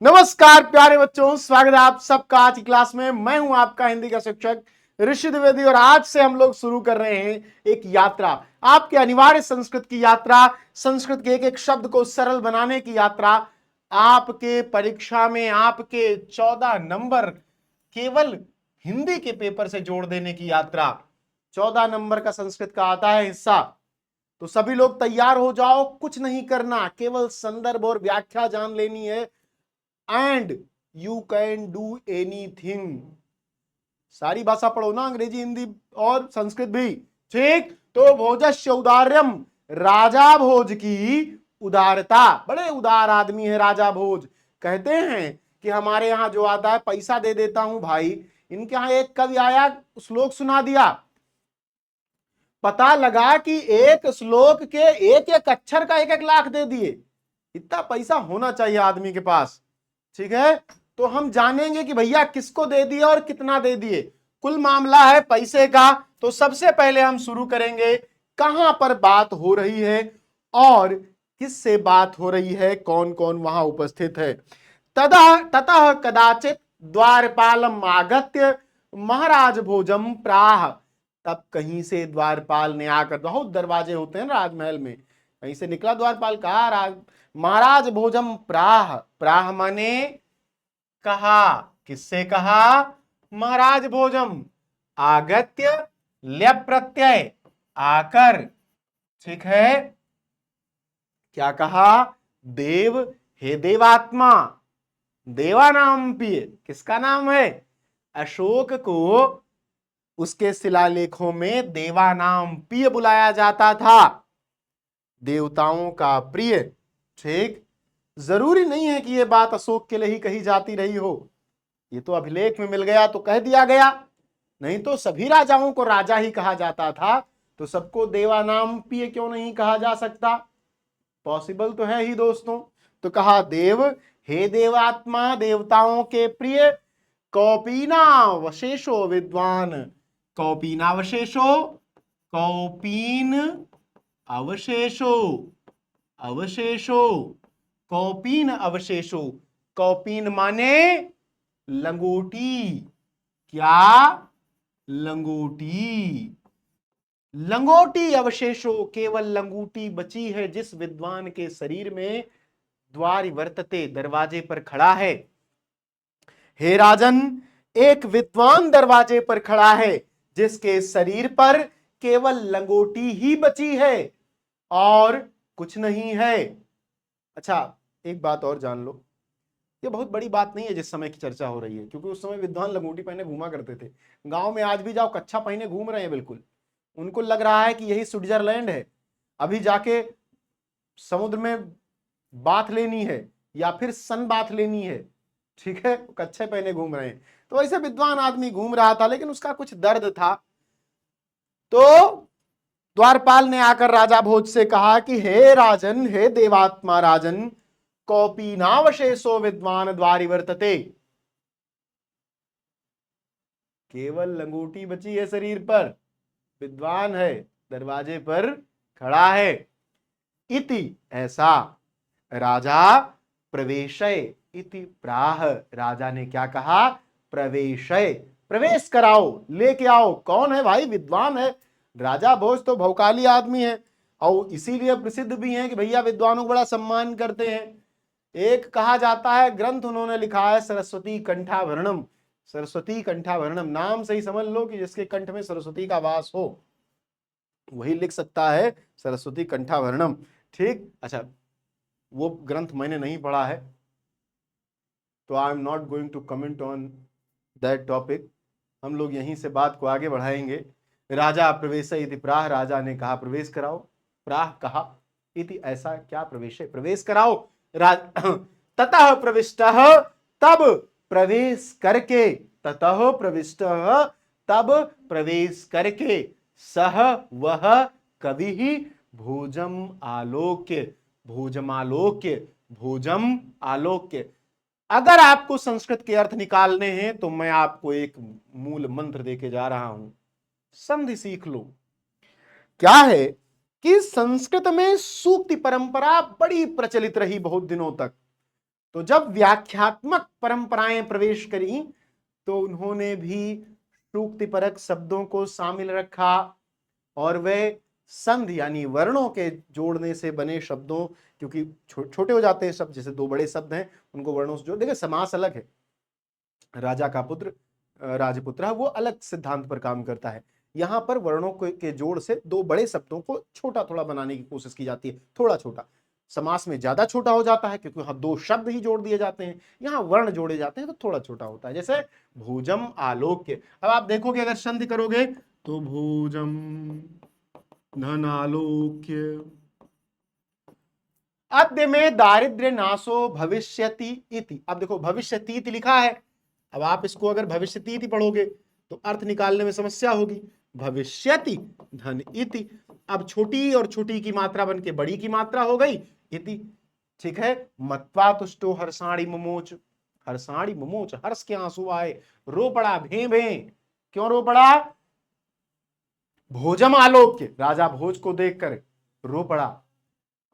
नमस्कार प्यारे बच्चों, स्वागत है आप सबका आज की क्लास में। मैं हूं आपका हिंदी का शिक्षक ऋषि द्विवेदी और आज से हम लोग शुरू कर रहे हैं एक यात्रा, आपके अनिवार्य संस्कृत की यात्रा, संस्कृत के एक एक शब्द को सरल बनाने की यात्रा। आपके परीक्षा में आपके 14 नंबर केवल हिंदी के पेपर से जोड़ देने की यात्रा। 14 नंबर का संस्कृत का आता है हिस्सा, तो सभी लोग तैयार हो जाओ। कुछ नहीं करना, केवल संदर्भ और व्याख्या जान लेनी है and you can do anything. सारी भाषा पढ़ो ना, अंग्रेजी, हिंदी और संस्कृत भी। ठीक, तो भोजस्य उदार्यम, राजा भोज की उदारता। बड़े उदार आदमी है राजा भोज। कहते हैं कि हमारे यहां जो आता है पैसा दे देता हूं भाई। इनके यहां एक कवि आया, श्लोक सुना दिया, पता लगा कि एक श्लोक के एक एक अक्षर का 1-1 लाख दे दिए। इतना पैसा होना चाहिए आदमी के पास। ठीक है, तो हम जानेंगे कि भैया किसको दे दिए और कितना दे दिए। कुल मामला है पैसे का। तो सबसे पहले हम शुरू करेंगे कहां पर बात हो रही है और किससे बात हो रही है, कौन कौन वहां उपस्थित है। ततः कदाचित द्वारपालम आगत्य महाराज भोजम प्राह। तब कहीं से द्वारपाल ने आकर, बहुत दरवाजे होते हैं राजमहल में, कहीं से निकला द्वारपाल, कहा महाराज भोजम प्राह। प्राह माने कहा, किससे कहा? महाराज भोजम। आगत्य ल्यप प्रत्यय, आकर। ठीक है, क्या कहा? देव, हे देवात्मा। देवा नाम पिए, किसका नाम है? अशोक को उसके शिलालेखों में देवा नाम प्रिय बुलाया जाता था, देवताओं का प्रिय। ठीक, जरूरी नहीं है कि यह बात अशोक के लिए ही कही जाती रही हो, ये तो अभिलेख में मिल गया तो कह दिया गया, नहीं तो सभी राजाओं को राजा ही कहा जाता था, तो सबको देवा नाम प्रिय क्यों नहीं कहा जा सकता? पॉसिबल तो है ही दोस्तों। तो कहा देव, हे देवात्मा, देवताओं के प्रिय। कौपीनावशेषो विद्वान। कौपीनावशेषो, कौपीन अवशेषो, अवशेषो, कौपीन अवशेषो। कौपीन माने लंगोटी। क्या? लंगोटी। लंगोटी अवशेषो, केवल लंगोटी बची है जिस विद्वान के शरीर में। द्वार वर्तते, दरवाजे पर खड़ा है। हे राजन, एक विद्वान दरवाजे पर खड़ा है जिसके शरीर पर केवल लंगोटी ही बची है और कुछ नहीं है। अच्छा, एक बात और जान लो, ये बहुत बड़ी बात नहीं है जिस समय की चर्चा हो रही है, क्योंकि उस समय विद्वान लंगोटी पहने घूमा करते थे। गांव में आज भी जाओ, कच्छा पहने घूम रहे हैं बिल्कुल। उनको लग रहा है कि यही स्विट्जरलैंड है। अभी जाके समुद्र में बाथ लेनी है या फिर सन बाथ लेनी है, ठीक है, कच्छे पहने घूम रहे हैं। तो वैसे विद्वान आदमी घूम रहा था, लेकिन उसका कुछ दर्द था। तो द्वारपाल ने आकर राजा भोज से कहा कि हे राजन, हे देवात्मा राजन, कौपीनावशेषो विद्वान द्वारि वर्तते। केवल लंगोटी बची है शरीर पर, विद्वान है, दरवाजे पर खड़ा है। इति, ऐसा। राजा प्रवेशय इति प्राह। राजा ने क्या कहा? प्रवेशय, प्रवेश कराओ, लेके आओ। कौन है भाई? विद्वान है। राजा भोज तो भौकाली आदमी है और इसीलिए प्रसिद्ध भी है कि भैया विद्वानों को बड़ा सम्मान करते हैं। एक कहा जाता है, ग्रंथ उन्होंने लिखा है, सरस्वती कंठाभरणम। सरस्वती कंठाभरणम, नाम से ही समझ लो कि जिसके कंठ में सरस्वती का वास हो वही लिख सकता है सरस्वती कंठाभरणम। ठीक, अच्छा, वो ग्रंथ मैंने नहीं पढ़ा है, तो I am not going to comment on that topic. हम लोग यहीं से बात को आगे बढ़ाएंगे। राजा प्रवेश इति प्राह, राजा ने कहा प्रवेश कराओ। प्राह कहा, इति ऐसा, क्या प्रवेश है? प्रवेश कराओ। ततः प्रविष्टः, तब प्रवेश करके, ततः प्रविष्टः, तब प्रवेश करके, सह वह कवि ही भोजम आलोक्य। भोजम आलोक्य, भोजम आलोक्य। अगर आपको संस्कृत के अर्थ निकालने हैं तो मैं आपको एक मूल मंत्र देके जा रहा हूं, संधि सीख लो। क्या है कि संस्कृत में सूक्ति परंपरा बड़ी प्रचलित रही बहुत दिनों तक। तो जब व्याख्यात्मक परंपराएं प्रवेश करी तो उन्होंने भी सूक्तिपरक शब्दों को शामिल रखा और वे संधि यानी वर्णों के जोड़ने से बने शब्दों, क्योंकि छोटे हो जाते हैं शब्द, जैसे दो बड़े शब्द हैं उनको वर्णों से जोड़, देखिए समास अलग है, राजा का पुत्र राजपुत्र वो अलग सिद्धांत पर काम करता है। यहां पर वर्णों के जोड़ से दो बड़े शब्दों को छोटा थोड़ा बनाने की कोशिश की जाती है, थोड़ा छोटा। समास में ज्यादा छोटा हो जाता है क्योंकि वहां दो शब्द ही जोड़ दिए जाते हैं, यहाँ वर्ण जोड़े जाते हैं तो थोड़ा छोटा होता है। जैसे भोजम आलोक्य, अब आप देखोगे अगर संधि करोगे तो भोजम धन आलोक्य। अद्य में दारिद्र्य नाशो भविष्यति इति, अब देखो भविष्यति इति लिखा है, अब आप इसको अगर भविष्यति इति पढ़ोगे तो अर्थ निकालने में समस्या होगी। भविष्यति धन इति, अब छोटी और छोटी की मात्रा बन के बड़ी की मात्रा हो गई इति, ठीक है। मत्वा तुष्टो हर्षाणी मुमोच, हर्षाणी मुमोच, हर्ष के आंसू आए, रो पड़ा भे भे, क्यों रो पड़ा? भोजम आलोक्य, राजा भोज को देखकर रो पड़ा।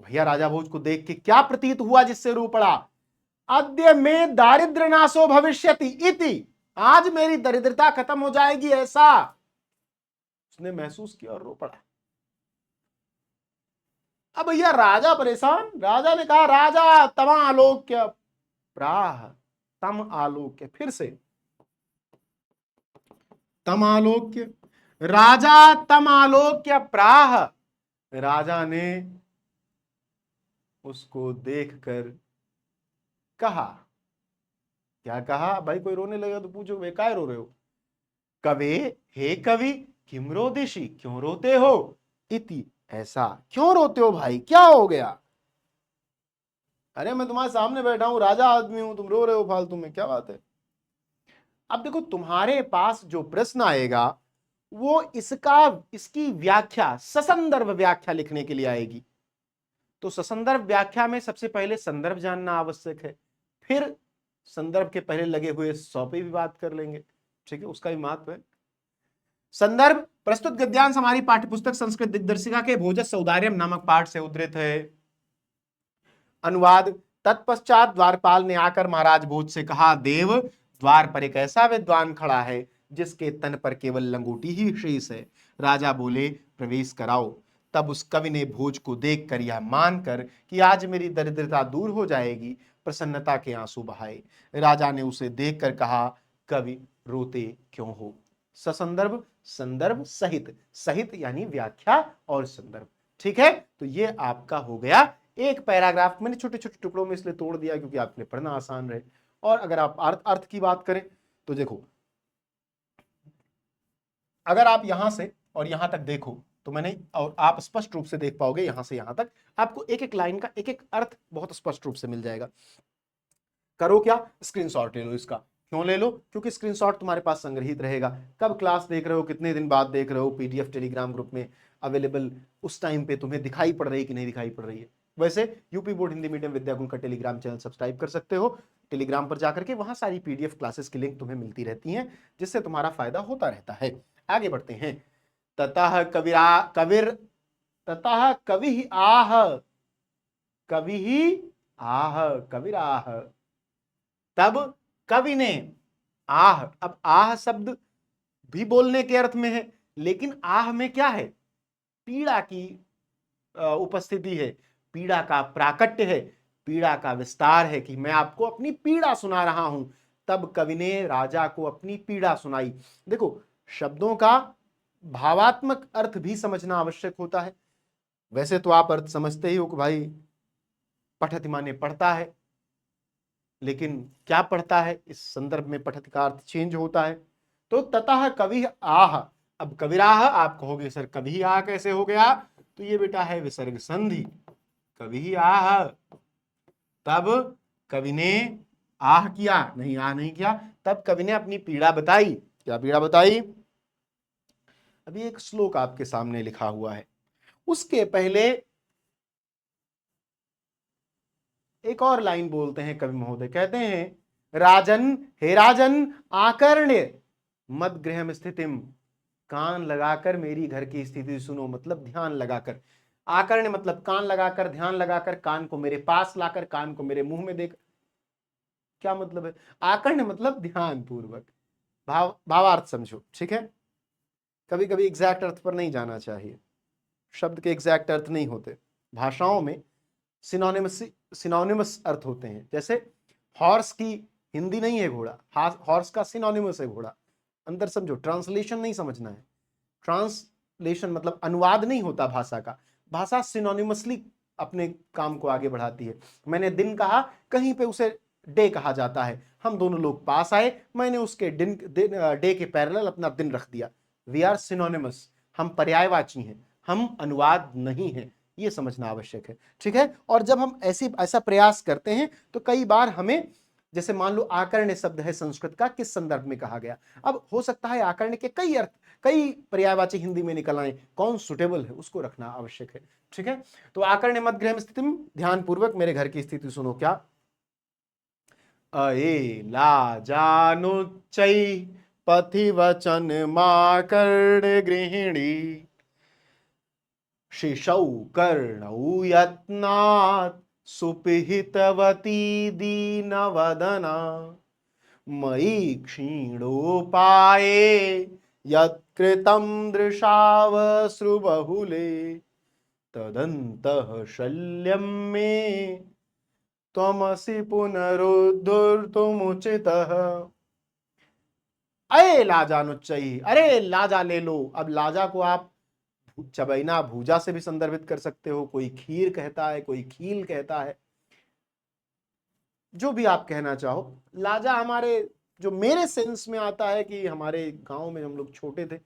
भैया राजा भोज को देख के क्या प्रतीत हुआ जिससे रो पड़ा? अद्य में दारिद्र्य नाशो भविष्यति इति, आज मेरी दरिद्रता खत्म हो जाएगी ऐसा उसने महसूस किया और रो पड़ा। अब भैया राजा परेशान, राजा ने कहा राजा तम आलोक्य प्राह, तम आलोक्य, फिर से तम आलोक्य, राजा तम आलोक्य प्राह, राजा ने उसको देखकर कहा, क्या कहा भाई? कोई रोने लगा तो पूछो वे काय रो रहे हो? कवे हे कवि किम रोदिशी, क्यों रोते हो? इति, ऐसा क्यों रोते हो भाई, क्या हो गया? अरे मैं तुम्हारे सामने बैठा हूं, राजा आदमी हूं, तुम रो रहे हो फालतू में, क्या बात है? अब देखो तुम्हारे पास जो प्रश्न आएगा वो इसकी व्याख्या, ससंदर्भ व्याख्या लिखने के लिए आएगी। तो ससंदर्भ व्याख्या में सबसे पहले संदर्भ जानना आवश्यक है, फिर संदर्भ के पहले लगे हुए सौ पे भी बात कर लेंगे, ठीक है, उसका भी महत्व है। संदर्भ प्रस्तुत गद्यांश हमारी पाठ्यपुस्तक संस्कृत दिग्दर्शिका के भोजस सौदार्यम नामक पाठ से उद्धृत है। अनुवाद, तत्पश्चात द्वारपाल ने आकर महाराज भोज से कहा, देव द्वार पर एक ऐसा विद्वान खड़ा है जिसके तन पर केवल लंगोटी ही शेष है। राजा बोले, प्रवेश कराओ। तब उस कवि ने भोज को देखकर यह मानकर कि आज मेरी दरिद्रता दूर हो जाएगी, प्रसन्नता के आंसू बहाए। राजा ने उसे देखकर कहा, कवि रोते क्यों हो? ससंदर्भ, संदर्भ सहित, सहित यानी व्याख्या और संदर्भ, ठीक है। तो ये आपका हो गया एक पैराग्राफ। मैंने छोटे छोटे टुकड़ों में इसलिए तोड़ दिया क्योंकि आपके लिए पढ़ना आसान रहे। और अगर आप अर्थ की बात करें तो देखो, अगर आप यहां से और यहां तक देखो तो मैंने, और आप स्पष्ट रूप से देख पाओगे यहां से यहां तक, आपको एक एक लाइन का एक एक अर्थ बहुत स्पष्ट रूप से मिल जाएगा। करो क्या? स्क्रीनशॉट ले लो इसका। क्यों ले लो? क्योंकि स्क्रीनशॉट तुम्हारे पास संग्रहित रहेगा। कब क्लास देख रहे हो, कितने दिन बाद देख रहे हो, पीडीएफ टेलीग्राम ग्रुप में अवेलेबल, उस टाइम पे तुम्हें दिखाई पड़ रही है कि नहीं दिखाई पड़ रही है। वैसे UP board Hindi medium Vidyakul का टेलीग्राम चैनल सब्सक्राइब कर सकते हो। टेलीग्राम पर जाकर के वहां सारी पीडीएफ क्लासेस की लिंक तुम्हें मिलती रहती हैं, जिससे तुम्हारा फायदा होता रहता है। आगे बढ़ते हैं। ततः कवि आह, कवि ही आह, कविराह, तब कवि ने आह। अब आह शब्द भी बोलने के अर्थ में है, लेकिन आह में क्या है? पीड़ा की उपस्थिति है, पीड़ा का प्राकट्य है, पीड़ा का विस्तार है कि मैं आपको अपनी पीड़ा सुना रहा हूं। तब कवि ने राजा को अपनी पीड़ा सुनाई। देखो, शब्दों का भावात्मक अर्थ भी समझना आवश्यक होता है। वैसे तो आप अर्थ समझते ही हो कि भाई पठति माने पढ़ता है, लेकिन क्या पढ़ता है, इस संदर्भ में पठति का अर्थ चेंज होता है। तो ततः कवि आह, अब कविराह आप कहोगे सर कवि आह कैसे हो गया? तो ये बेटा है विसर्ग संधि, कवि आह। तब कवि ने आह किया, नहीं आह नहीं किया, तब कवि ने अपनी पीड़ा बताई। क्या पीड़ा बताई? अभी एक श्लोक आपके सामने लिखा हुआ है, उसके पहले एक और लाइन बोलते हैं कवि महोदय, कहते हैं, राजन हे राजन आकर्ण्य मद गृहम स्थितिम, कान लगाकर मेरी घर की स्थिति सुनो, मतलब ध्यान लगाकर। आकर्ण्य मतलब कान लगाकर, ध्यान लगाकर, कान को मेरे पास लाकर, कान को मेरे मुंह में देकर। क्या मतलब है? आकर्ण मतलब ध्यान पूर्वक, भावार्थ समझो, ठीक है। कभी कभी एग्जैक्ट अर्थ पर नहीं जाना चाहिए, शब्द के एग्जैक्ट अर्थ नहीं होते, भाषाओं में सिनोनिमस अर्थ होते हैं। जैसे हॉर्स की हिंदी नहीं है घोड़ा, हॉर्स का सिनोनिमस है घोड़ा। अंदर समझो, ट्रांसलेशन नहीं समझना है। ट्रांसलेशन मतलब अनुवाद नहीं होता भाषा का, भाषा सिनोनिमसली अपने काम को आगे बढ़ाती है। मैंने दिन कहा, कहीं पे उसे डे कहा जाता है। हम दोनों लोग पास आए, मैंने उसके डे के पैरेलल अपना दिन रख दिया। वी आर सिनोनिमस, हम पर्यायवाची हैं, हम अनुवाद नहीं है, ये समझना आवश्यक है, ठीक है। और जब हम ऐसा प्रयास करते हैं तो कई बार हमें, जैसे मान लो आकर्ण शब्द है संस्कृत का, किस संदर्भ में कहा गया। अब हो सकता है आकर्ण के कई अर्थ, कई पर्यायवाची हिंदी में निकल आए, कौन सुटेबल है उसको रखना आवश्यक है, ठीक है। तो आकर्ण मध्यग्रह स्थिति में ध्यान पूर्वक मेरे घर की स्थिति सुनो। क्या? अये लाजानुच्चै पथि वचन माकर्ण गृहिणी शिशौ कर्णौ यत्नात् सुपिहितवती दीनवदना मयि क्षीणोपाये यत्कृतं दृशावश्रुबहुले तदन्तः शल्यं मे त्वमसि पुनरुद्धर्तुमुचितः। अये लाजानुच्चैः, अरे लाजा ले लो। अब लाजा को आप चबैना भूजा से भी संदर्भित कर सकते हो, कोई खीर कहता है, कोई खील कहता है, जो भी आप कहना चाहो। लाजा हमारे, जो मेरे सेंस में आता है कि हमारे गांव में हम लोग छोटे थे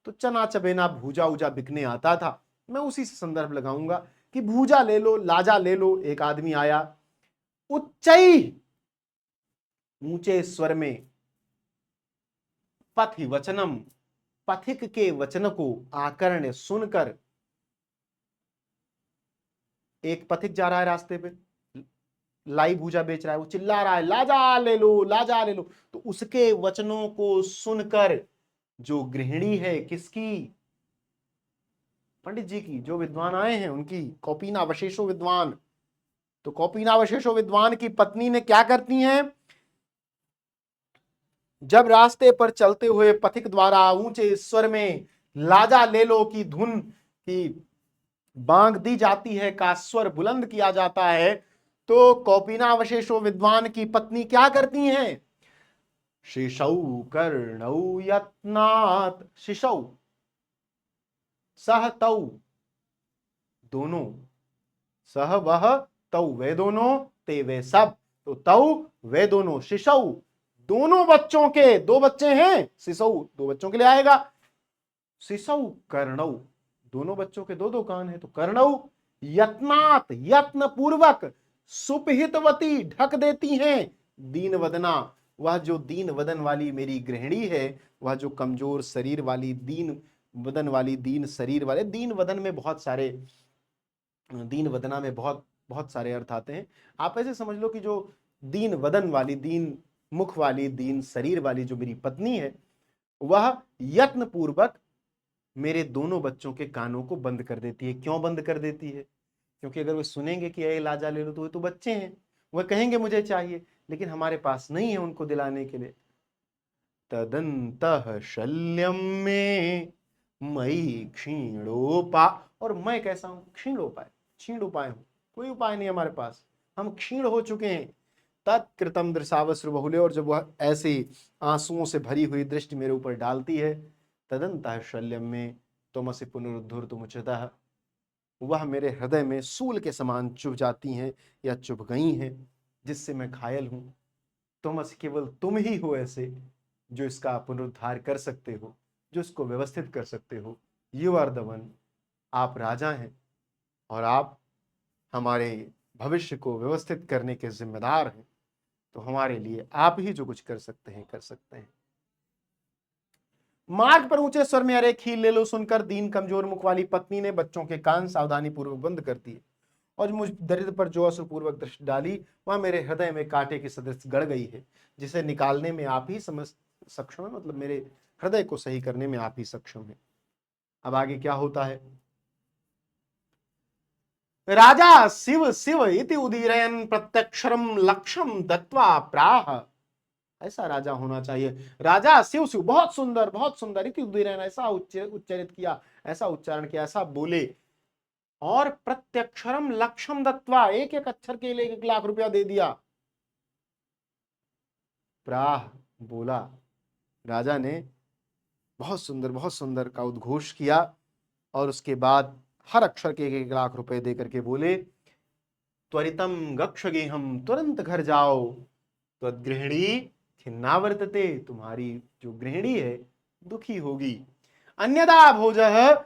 तो चना चबेना भूजा उजा बिकने आता था, मैं उसी से संदर्भ लगाऊंगा कि भूजा ले लो, लाजा ले लो। एक आदमी आया, उच्चई ऊंचे स्वर में, पथि वचनम पथिक के वचन को आकर्ण सुनकर, एक पथिक जा रहा है रास्ते पे, लाई भूजा बेच रहा है, वो चिल्ला रहा है लाजा ले लो, लाजा ले लो। तो उसके वचनों को सुनकर जो गृहिणी है, किसकी? पंडित जी की, जो विद्वान आए हैं उनकी, कौपीनावशेषो विद्वान। तो कौपीनावशेषो विद्वान की पत्नी ने क्या करती हैं? जब रास्ते पर चलते हुए पथिक द्वारा ऊंचे स्वर में लाजा ले लो की धुन की बांग दी जाती है, का स्वर बुलंद किया जाता है, तो कौपीनावशेषो विद्वान की पत्नी क्या करती हैं? शिशौ कर्णौ यत्नात्, शिशौ सह तौ, दोनों, सह वह, तौ वे दोनों, ते वे सब। तो तौ वे दोनों, शिशौ दोनों बच्चों के, दो बच्चे हैं, शिशौ दो बच्चों के लिए आएगा। शिशौ कर्णौ, दोनों बच्चों के दो दो कान है, तो कर्णौ यत्नात, यत्न पूर्वक, सुपहितवती ढक देती हैं, दीन वदना, वह जो दीन वदन वाली मेरी गृहिणी है, वह जो कमजोर शरीर वाली, दीन वदन वाली, दीन शरीर वाले, दीन वदन में बहुत सारे, दीन वदना में बहुत बहुत सारे अर्थ आते हैं। आप ऐसे समझ लो कि जो दीन वदन वाली, दीन मुख वाली, दीन शरीर वाली जो मेरी पत्नी है, वह यत्न पूर्वक मेरे दोनों बच्चों के कानों को बंद कर देती है। क्यों बंद कर देती है? क्योंकि अगर वो सुनेंगे कि अरे लाजा ले लो, तो वो तो बच्चे हैं, वह कहेंगे मुझे चाहिए, लेकिन हमारे पास नहीं है उनको दिलाने के लिए। तदंतः शल्यम में मई क्षीणोपा, और मैं कैसा हूं? क्षीणोपाय, क्षीण उपाय हूं, कोई उपाय नहीं हमारे पास, हम क्षीण हो चुके हैं। तत्कृतम दृशावश्रु बहुले, और जब वह ऐसे आंसुओं से भरी हुई दृष्टि मेरे ऊपर डालती है, तदंतः शल्यम में त्वमसि पुनरुद्धर्तुमुच्यतः, वह मेरे हृदय में सूल के समान चुभ जाती हैं या चुभ गई हैं, जिससे मैं घायल हूं। त्वमसि, केवल तुम ही हो ऐसे जो इसका पुनरुद्धार कर सकते हो, जो इसको व्यवस्थित कर सकते हो। यू आर द वन, आप राजा हैं और आप हमारे भविष्य को व्यवस्थित करने के जिम्मेदार हैं, तो हमारे लिए आप ही जो कुछ कर सकते हैं, कर सकते हैं। मार्ग पर ऊंचे स्वर में अरे खील ले लो सुनकर दीन कमजोर मुख वाली पत्नी ने बच्चों के कान सावधानी पूर्वक बंद कर दिए, और मुझ दरिद्र पर जो अश्रुपूर्वक दृष्टि डाली, वह मेरे हृदय में कांटे की सदृश गड़ गई है, जिसे निकालने में आप ही समझ सक्षम है, मतलब मेरे हृदय को सही करने में आप ही सक्षम है। अब आगे क्या होता है? राजा शिव शिव इति उदीरयन् प्रत्यक्षरम लक्ष्यम दत्वा प्राह। ऐसा राजा होना चाहिए। राजा शिव शिव बहुत सुंदर इति उदीरयन्, ऐसा उच्चारित किया, ऐसा उच्चारण किया, ऐसा बोले, और प्रत्यक्षरम लक्ष्यम दत्वा, एक एक अक्षर के लिए 1 लाख रुपया दे दिया। प्राह बोला, राजा ने बहुत सुंदर का उद्घोष किया, और उसके बाद हर अक्षर के 1 लाख रुपए दे करके बोले, त्वरितम गक्षगेहम, तुरंत घर जाओ, त्वद्गृहिणी खिन्ना वर्तते, तुम्हारी जो गृहिणी है दुखी होगी। अन्यदा भोजः,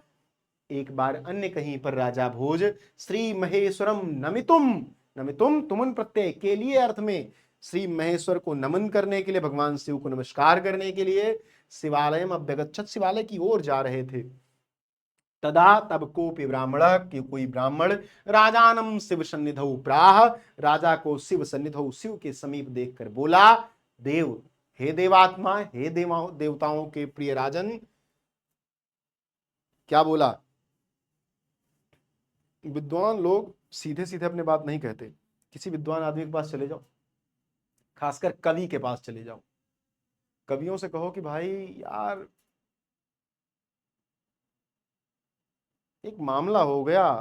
एक बार अन्य कहीं पर राजा भोज, श्री महेश्वरम नमितुम, नमितुम तुमन प्रत्यय के लिए अर्थ में, श्री महेश्वर को नमन करने के लिए, भगवान शिव को नमस्कार करने के लिए शिवालयम अभ्यगच्छत्, शिवालय की ओर जा रहे थे। तदा तब कोपि ब्राह्मण, कि कोई ब्राह्मण, राजानम शिव सन्निधौ प्राह, राजा को शिव सन्निधौ, शिव के समीप देखकर बोला, देव, हे देवात्मा, हे देवताओं के प्रिय राजन। क्या बोला? विद्वान लोग सीधे सीधे अपने बात नहीं कहते। किसी विद्वान आदमी के पास चले जाओ, खासकर कवि के पास चले जाओ, कवियों से कहो कि भाई यार एक मामला हो गया,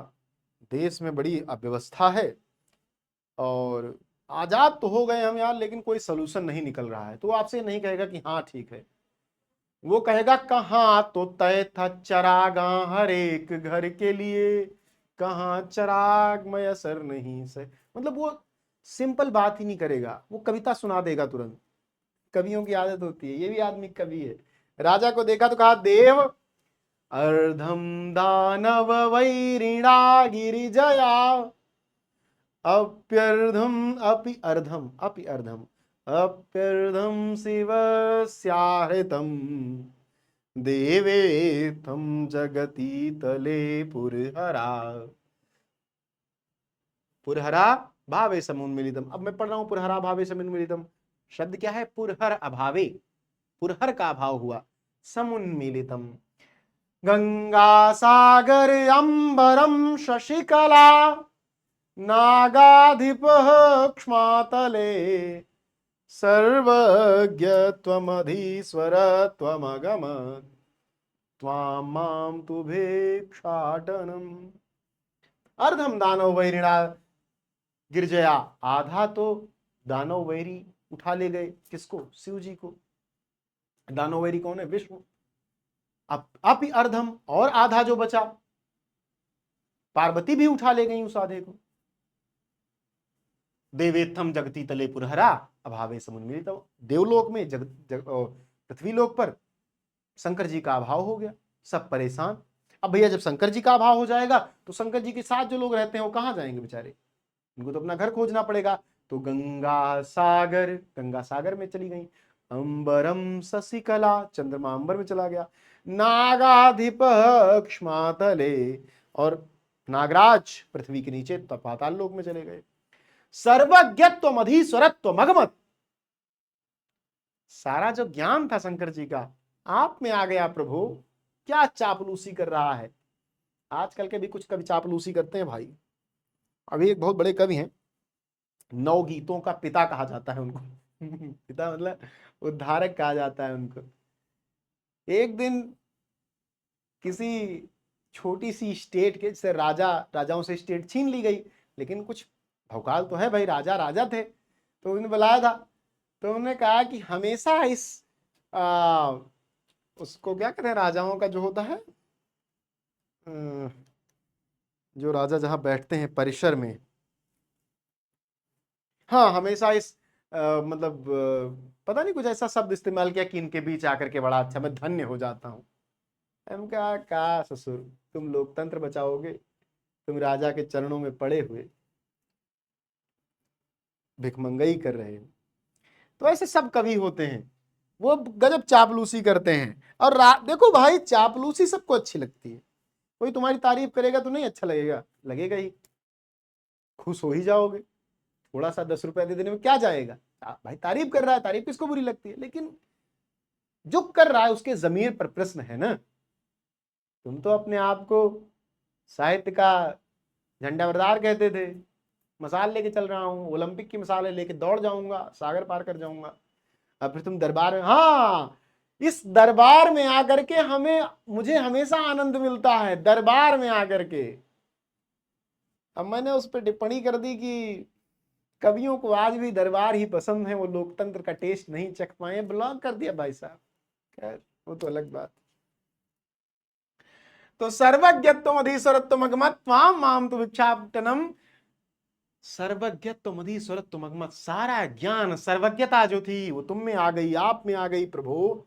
देश में बड़ी अव्यवस्था है, और आजाद तो हो गए हम यार, लेकिन कोई सलूशन नहीं निकल रहा है। तो आपसे नहीं कहेगा कि हाँ ठीक है, वो कहेगा कहाँ तो तय था चरागा हर एक घर के लिए, कहाँ चराग में असर नहीं से, मतलब वो सिंपल बात ही नहीं करेगा, वो कविता सुना देगा तुरंत। कवियों की आदत होती है, ये भी आदमी कवि है। राजा को देखा तो कहा, देव अर्धम दानव वैरिणा गिरिजया, अप्यर्धम अपि अर्धम, अपि अर्धम अप्यर्धम शिवस्याहृतम, देवेत्थम जगती तले पुरहरा, पुरहरा भावे समुन्मिलितम। अब मैं पढ़ रहा हूं पुरहरा भावे समुन्मिलितम, शब्द क्या है? पुरहर अभावे, पुरहर का अभाव हुआ, समुन्मिलितम। गंगा सागर अंबरम शशिकला, नागाधिप क्ष्मातले, सर्वज्ञ त्वमधीश्वर त्वमगम, त्वां मां तु भिक्षाटनम। अर्धम दानव वैरिणा गिरजया, आधा तो दानव वैरी उठा ले गए। किसको? शिव जी को। दानव वैरी कौन है? विष्णु। अपि अर्धम, और आधा जो बचा, पार्वती भी उठा ले गई उस आधे को। देवेत्थम जगती तले पुरहरा अभावे समुन्मिलित, देवलोक में पृथ्वी लोक पर शंकर जी का अभाव हो गया, सब परेशान। अब भैया जब शंकर जी का अभाव हो जाएगा तो शंकर जी के साथ जो लोग रहते हैं वो कहां जाएंगे बेचारे? उनको तो अपना घर खोजना पड़ेगा। तो गंगा सागर में चली गई। अंबरम शशिकला, चंद्रमा अंबर में चला गया। नागाधिप क्ष्मातले, और नागराज पृथ्वी के नीचे पाताल लोक में चले गए। सर्वज्ञत्व मधीश्वरत्व मगमत, सारा जो ज्ञान था शंकर जी का आप में आ गया। प्रभु क्या चापलूसी कर रहा है? आजकल के भी कुछ कवि चापलूसी करते हैं भाई। अभी एक बहुत बड़े कवि हैं, 9 गीतों का पिता कहा जाता है उनको पिता मतलब उद्धारक कहा जाता है उनको। एक दिन किसी छोटी सी स्टेट के से राजाओं से स्टेट छीन ली गई, लेकिन कुछ भौकाल तो है भाई, राजा थे, तो उन्होंने बुलाया था। तो उन्होंने कहा कि हमेशा इस उसको क्या कहते हैं, राजाओं का जो होता है, जो राजा जहां बैठते हैं परिसर में, हाँ हमेशा इस मतलब पता नहीं कुछ ऐसा शब्द इस्तेमाल किया कि इनके बीच आकर के बड़ा अच्छा मैं धन्य हो जाता हूँ। हम कहा ससुर, तुम लोकतंत्र बचाओगे? तुम राजा के चरणों में पड़े हुए भिखमंगई कर रहे हो। तो ऐसे सब कवि होते हैं, वो गजब चापलूसी करते हैं। और देखो भाई, चापलूसी सबको अच्छी लगती है। कोई तुम्हारी तारीफ करेगा तो नहीं अच्छा लगेगा? लगेगा ही, खुश हो ही जाओगे। थोड़ा सा 10 रुपया दे देने में क्या जाएगा? भाई तारीफ कर रहा है, तारीफ किसको बुरी लगती है? लेकिन जो कर रहा है उसके जमीर पर प्रश्न है ना। तुम तो अपने आप को साहित्य का झंडाबरदार कहते थे मसाल लेके चल रहा हूं, ओलंपिक की मिसालें लेके दौड़ जाऊंगा, सागर पार कर जाऊंगा। अब फिर तुम दरबार में, हाँ, इस दरबार में आकर के मुझे हमेशा आनंद मिलता है, दरबार में आकर के। अब मैंने उस पर टिप्पणी कर दी कि कवियों को आज भी दरबार ही पसंद है, वो लोकतंत्र का टेस्ट नहीं चख पाए, ब्लॉक कर दिया भाई साहब। खैर वो तो अलग बात। तो सर्वज्ञत्वम अधीश्वरत्वम अगमत् त्वां माम तु भिक्षाटनम, सर्वज्ञत्वम अधीश्वरत्वम अगमत्, सारा ज्ञान सर्वज्ञता जो थी वो तुम में आ गई, आप में आ गई प्रभु।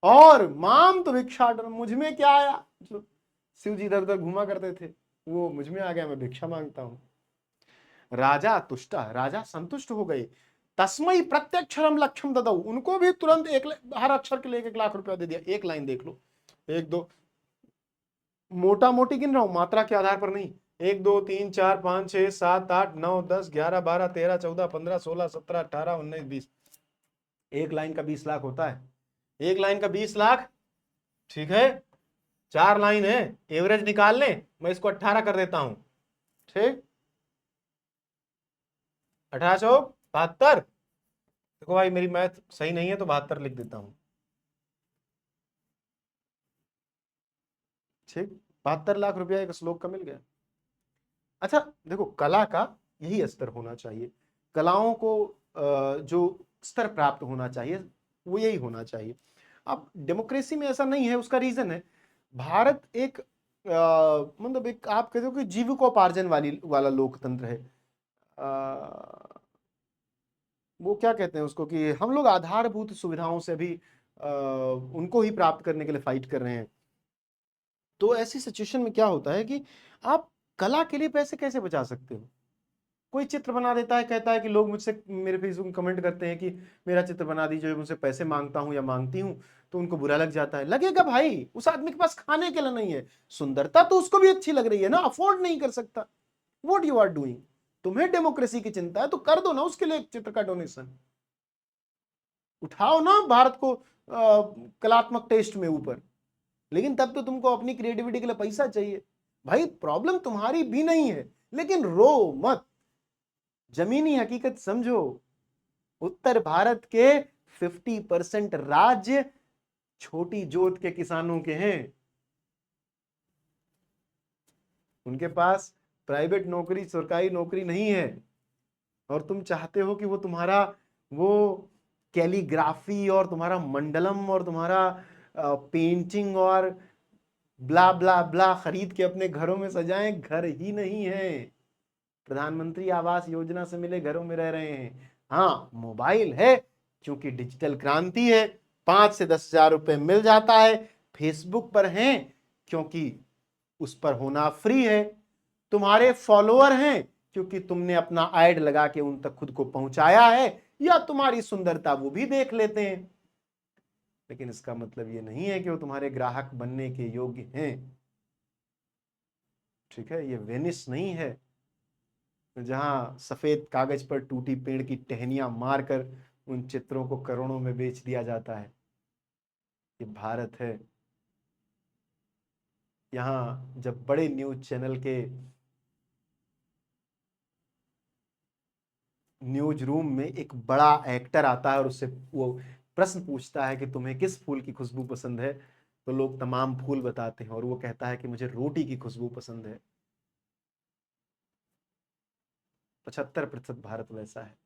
और माम तो भिक्षाटनम, मुझ में क्या आया, जो शिव जी इधर उधर घुमा करते थे वो मुझ में आ गया, मैं भिक्षा मांगता हूं। राजा तुष्ट, राजा संतुष्ट हो गए। तस्मई प्रत्यक्षरम लक्ष्यम ददौ, उनको भी तुरंत हर अक्षर के लिए 1,00,000 रुपया दे दिया। एक लाइन देख लो, एक दो, मोटा मोटी गिन रहा हूं, मात्रा के आधार पर नहीं। 1 2 3 4 5 6 7 8 9 10 11 12 13 14 15 16 17 18 19 20, एक लाइन का 20 लाख होता है। एक लाइन का 20 लाख, ठीक है, 4 लाइन है, एवरेज निकाल लें, मैं इसको 18 कर देता हूं, ठीक, 1872। देखो भाई मेरी मैथ सही नहीं है तो 72 लिख देता हूं, ठीक, 72 लाख रुपया एक श्लोक का मिल गया। अच्छा देखो, कला का यही स्तर होना चाहिए, कलाओं को जो स्तर प्राप्त होना चाहिए वो यही होना चाहिए। अब डेमोक्रेसी में ऐसा नहीं है, उसका रीजन है भारत एक मतलब एक आप कहते हो कि जीविकोपार्जन वाला लोकतंत्र है। वो क्या कहते हैं उसको, कि हम लोग आधारभूत सुविधाओं से भी उनको ही प्राप्त करने के लिए फाइट कर रहे हैं। तो ऐसी सिचुएशन में क्या होता है कि आप कला के लिए पैसे कैसे बचा सकते हो। कोई चित्र बना देता है, कहता है कि लोग मुझसे मेरे फेसबुक में कमेंट करते हैं कि मेरा चित्र बना दीजिए, मुझसे पैसे मांगता हूं या मांगती हूं, तो उनको बुरा लग जाता है। लगेगा भाई, उस आदमी के पास खाने के लिए नहीं है, सुंदरता तो उसको भी अच्छी लग रही है ना, अफोर्ड नहीं कर सकता। व्हाट यू आर डूइंग, तुम्हें डेमोक्रेसी की चिंता है तो कर दो ना उसके लिए एक चित्र का डोनेशन, उठाओ ना भारत को कलात्मक टेस्ट में ऊपर। लेकिन तब तो तुमको अपनी क्रिएटिविटी के लिए पैसा चाहिए। भाई प्रॉब्लम तुम्हारी भी नहीं है, लेकिन रो मत, जमीनी हकीकत समझो। उत्तर भारत के 50% राज्य छोटी जोत के किसानों के हैं, उनके पास प्राइवेट नौकरी, सरकारी नौकरी नहीं है। और तुम चाहते हो कि वो तुम्हारा वो कैलीग्राफी और तुम्हारा मंडलम और तुम्हारा पेंटिंग और ब्ला ब्ला ब्ला खरीद के अपने घरों में सजाएं। घर ही नहीं है, प्रधानमंत्री आवास योजना से मिले घरों में रह रहे हैं। हाँ मोबाइल है क्योंकि डिजिटल क्रांति है, 5 से 10,000 रुपए मिल जाता है। फेसबुक पर हैं क्योंकि उस पर होना फ्री है। तुम्हारे फॉलोअर हैं क्योंकि तुमने अपना ऐड लगा के उन तक खुद को पहुंचाया है, या तुम्हारी सुंदरता वो भी देख लेते हैं। लेकिन इसका मतलब ये नहीं है कि वो तुम्हारे ग्राहक बनने के योग्य हैं। ठीक है, ये वेनिस नहीं है जहां सफेद कागज पर टूटी पेड़ की टहनियां मारकर उन चित्रों को करोड़ों में बेच दिया जाता है। ये भारत है। यहां जब बड़े न्यूज चैनल के न्यूज रूम में एक बड़ा एक्टर आता है और उससे वो प्रश्न पूछता है कि तुम्हें किस फूल की खुशबू पसंद है, तो लोग तमाम फूल बताते हैं और वो कहता है कि मुझे रोटी की खुशबू पसंद है। 75% भारत वैसा है,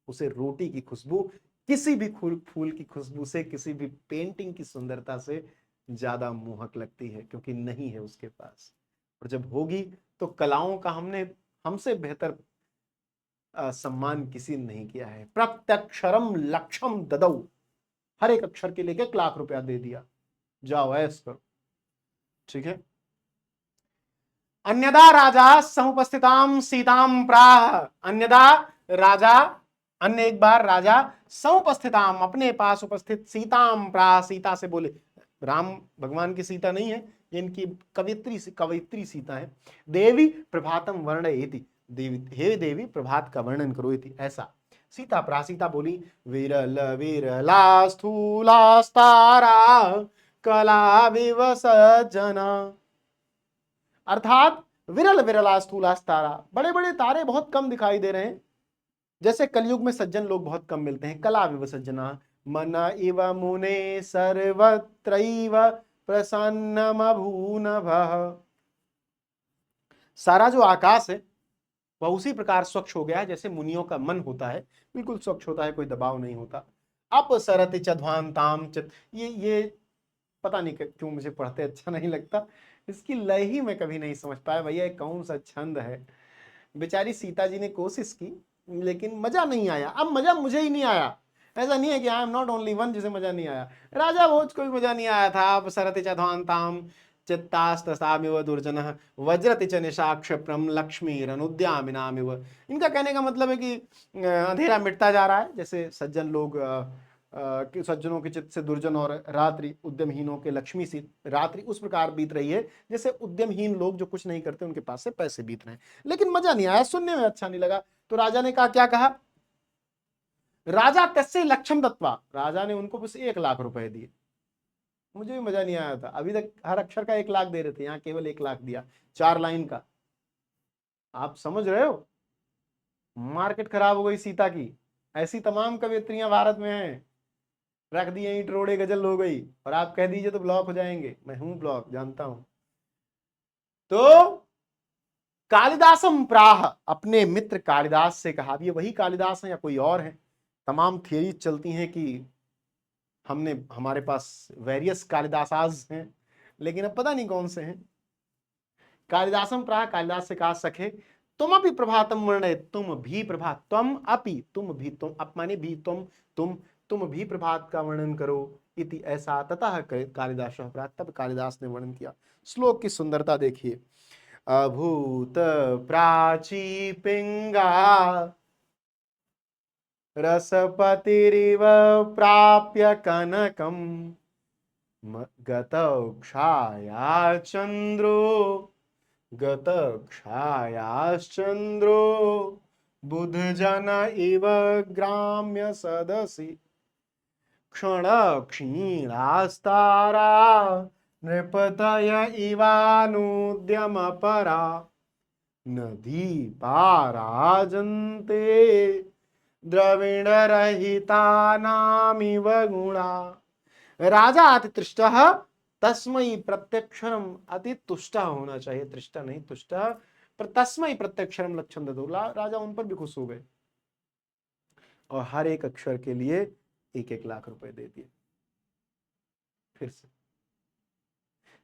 उसे रोटी की खुशबू किसी भी फूल की खुशबू से, किसी भी पेंटिंग की सुंदरता से ज्यादा मोहक लगती है, क्योंकि नहीं है उसके पास। और जब होगी तो कलाओं का हमसे बेहतर सम्मान किसी ने नहीं किया है। प्रत्यक्षरम लक्षम ददौ, हर एक अक्षर के लिए 1,00,000 रुपया दे दिया, जाओ ऐस करो। ठीक है, अन्यदा राजा समुपस्थिताम सीताम प्राह, अन्यदा राजा, अन्य एक बार राजा समुपस्थिताम, अपने पास उपस्थित, सीताम प्राह, सीता से बोले। राम भगवान की सीता नहीं है, ये इनकी कवित्री सीता है। देवी प्रभातम वर्णयति, देवी हे देवी प्रभात का वर्णन करो इति, ऐसा। सीता प्रासीता बोली, विरल विरला स्थूलास्तारा कला विवस जना, अर्थात विरल विरला स्थूलास तारा, बड़े बड़े तारे बहुत कम दिखाई दे रहे हैं। जैसे कलयुग में सज्जन लोग बहुत कम मिलते हैं। कला विव सज्जना मन इव मुने सर्वत्रैव प्रसन्नमभूनभः। सारा जो आकाश है वह उसी प्रकार स्वच्छ हो गया है जैसे मुनियों का मन होता है, बिल्कुल स्वच्छ होता है, कोई दबाव नहीं होता। अपसरति चध्वांताम चित, ये पता नहीं क्यों मुझे पढ़ते अच्छा नहीं लगता, इसकी लय ही मैं कभी नहीं समझ पाया भैया ये कौन सा छंद है। बेचारी सीता जी ने कोशिश की लेकिन मजा नहीं आया। अब मजा मुझे ही नहीं आया, ऐसा नहीं है कि आई एम नॉट ओनली वन जिसे मजा नहीं आया, राजा भोज को भी मजा नहीं आया था। अब सरति चध्वांताम चित्तास्तसामिव दुर्जनः वज्रति च निशाक्षप्रम लक्ष्मीरनुद्यामिनामिव। इनका कहने का मतलब है कि अंधेरा मिटता जा रहा है, जैसे सज्जन लोग सज्जनों के चित्त से दुर्जन और रात्रि उद्यमहीनों के लक्ष्मी सी रात्रि उस प्रकार बीत रही है जैसे उद्यमहीन लोग जो कुछ नहीं करते उनके पास से पैसे बीत रहे हैं। लेकिन मजा नहीं आया, सुनने में अच्छा नहीं लगा। तो राजा ने कहा, क्या कहा, राजा तस्य लक्षम दत्वा, राजा ने उनको बस 1 लाख रुपए दिए। मुझे भी मजा नहीं आया था, अभी तक हर अक्षर का 1 लाख दे रहे थे, यहाँ केवल 1 लाख दिया 4 लाइन का। आप समझ रहे हो, मार्केट खराब हो गई सीता की। ऐसी तमाम कवियत्रियां भारत में हैं, रख दिए ईंट रोड़े गजल हो गई, और आप कह दीजिए तो ब्लॉक हो जाएंगे। मैं हूं ब्लॉक, जानता हूं। तो कालिदासम प्राह, अपने मित्र कालिदास से कहा। अब ये वही कालिदास है या कोई और है? तमाम थियरी चलती हैं कि हमारे पास वेरियस कालिदासाज हैं, लेकिन अब पता नहीं कौन से हैं। कालिदासम प्राह, कालिदास से कहा, सखे तुम अपि प्रभातम वर्णय, तुम भी प्रभात, तुम अपि, तुम भी, तुम अप माने भी, तुम भी प्रभात का वर्णन करो। इति ऐसा ततः कालिदास प्राह, तब कालिदास ने वर्णन किया। श्लोक की सुंदरता देखिए। अभूत प्राची पिंगा रसपतिरिव प्राप्य कनकम गतक्षाया चंद्रो गतक्षायाश्चंद्रो बुध जन इव ग्राम्य सदसि क्षण क्षीणास्तारा नृपतय इवानुद्यम परा नदी पाराजन्ते द्रविण रहिता नामिव गुणा। राजा अतितृष्ट तस्मयी प्रत्यक्षरम, अति तुष्ट होना चाहिए, तृष्ट नहीं तुष्ट, पर तस्मयी प्रत्यक्षरम लक्षण दो, राजा उन पर भी खुश हो गए और हर एक अक्षर के लिए 1-1 लाख रुपए दे दिए। फिर से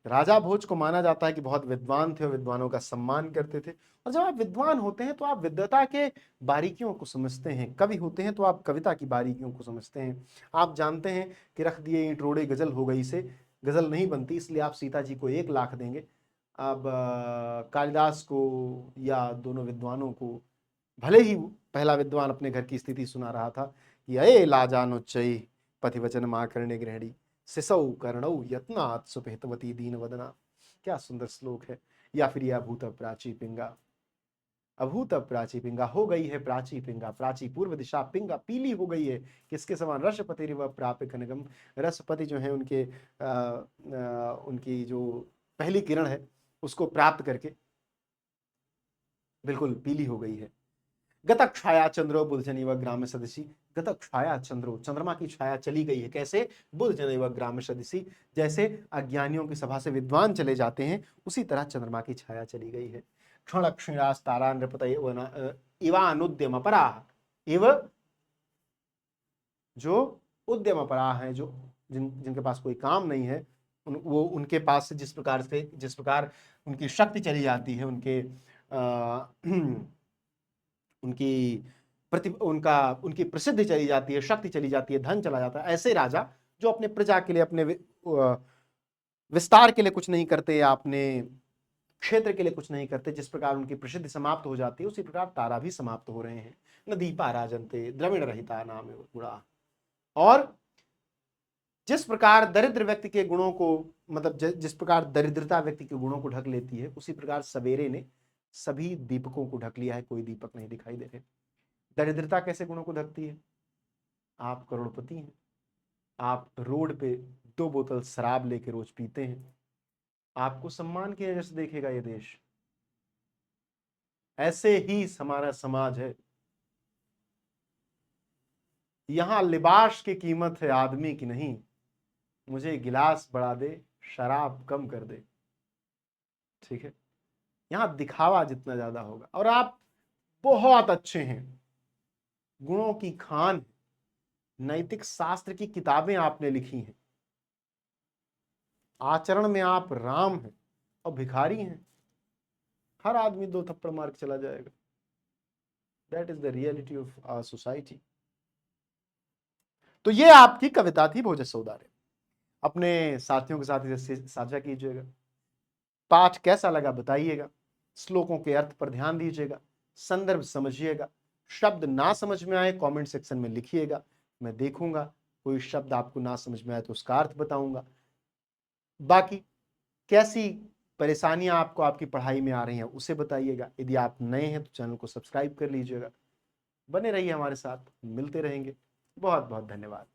राजा भोज को माना जाता है कि बहुत विद्वान थे और विद्वानों का सम्मान करते थे। और जब आप विद्वान होते हैं तो आप विद्वता के बारीकियों को समझते हैं, कवि होते हैं तो आप कविता की बारीकियों को समझते हैं। आप जानते हैं कि रख दिए ईंट रोड़े गजल हो गई से गजल नहीं बनती, इसलिए आप सीता जी को 1 लाख देंगे। अब कालिदास को या दोनों विद्वानों को, भले ही पहला विद्वान अपने घर की स्थिति सुना रहा था कि अये लाजानुच्चयी पथिवचन मां करणे गृहिणी सिसौ कर्णौ यत्नात् सुपहितवती दीन वदना। क्या सुंदर श्लोक है। या फिर यह अभूत प्राची पिंगा, अभूत प्राची पिंगा, हो गई है प्राची पिंगा, प्राची पूर्व दिशा, पिंगा पीली हो गई है, किसके समान, रसपति रिव प्राप्य कनकम, रसपति जो है उनकी जो पहली किरण है उसको प्राप्त करके बिल्कुल पीली हो गई है। गतक छाया चंद्रो बुध जन व ग्राम सदसी, गतक छाया चंद्रो, चंद्रमा की छाया चली गई है, कैसे, बुध जन व ग्राम सदसी, जैसे अज्ञानियों की सभा से विद्वान चले जाते हैं उसी तरह चंद्रमा की छाया चली गई है। क्षण क्षीणास तारा नृपतये इवानुद्यम पराः, इव जो उद्यम अपराह है, जो जिनके पास कोई काम नहीं है, वो उनके पास से जिस प्रकार उनकी शक्ति चली जाती है, उनकी प्रसिद्धि चली जाती है, शक्ति चली जाती है, धन चला जाता है, ऐसे राजा जो अपने प्रजा के लिए, अपने विस्तार के लिए कुछ नहीं करते या अपने क्षेत्र के लिए कुछ नहीं करते, जिस प्रकार उनकी प्रसिद्धि समाप्त हो जाती है उसी प्रकार तारा भी समाप्त हो रहे हैं। नदी पाराजन्ते द्रविण रहिता नाम गुणा। और जिस प्रकार दरिद्र व्यक्ति के गुणों को, मतलब जिस प्रकार दरिद्रता व्यक्ति के गुणों को ढक लेती है, उसी प्रकार सवेरे ने सभी दीपकों को ढक लिया है, कोई दीपक नहीं दिखाई दे रहे। दरिद्रता कैसे गुणों को ढकती है? आप करोड़पति हैं, आप रोड पे 2 बोतल शराब लेके रोज पीते हैं, आपको सम्मान की नजर से देखेगा ये देश। ऐसे ही हमारा समाज है। यहां लिबास की कीमत है आदमी की नहीं, मुझे गिलास बढ़ा दे, शराब कम कर दे। ठीक है, यहां दिखावा जितना ज्यादा होगा, और आप बहुत अच्छे हैं, गुणों की खान, नैतिक शास्त्र की किताबें आपने लिखी हैं, आचरण में आप राम हैं और भिखारी हैं, हर आदमी दो थप्पड़ मार के चला जाएगा। That is the reality of our society. तो ये आपकी कविता थी भोज सौदारे, अपने साथियों के साथ इसे साझा कीजिएगा। पाठ कैसा लगा बताइएगा, श्लोकों के अर्थ पर ध्यान दीजिएगा, संदर्भ समझिएगा, शब्द ना समझ में आए कमेंट सेक्शन में लिखिएगा, मैं देखूंगा, कोई शब्द आपको ना समझ में आए तो उसका अर्थ बताऊंगा। बाकी कैसी परेशानियां आपको आपकी पढ़ाई में आ रही हैं उसे बताइएगा। यदि आप नए हैं तो चैनल को सब्सक्राइब कर लीजिएगा। बने रहिए हमारे साथ, मिलते रहेंगे। बहुत बहुत धन्यवाद।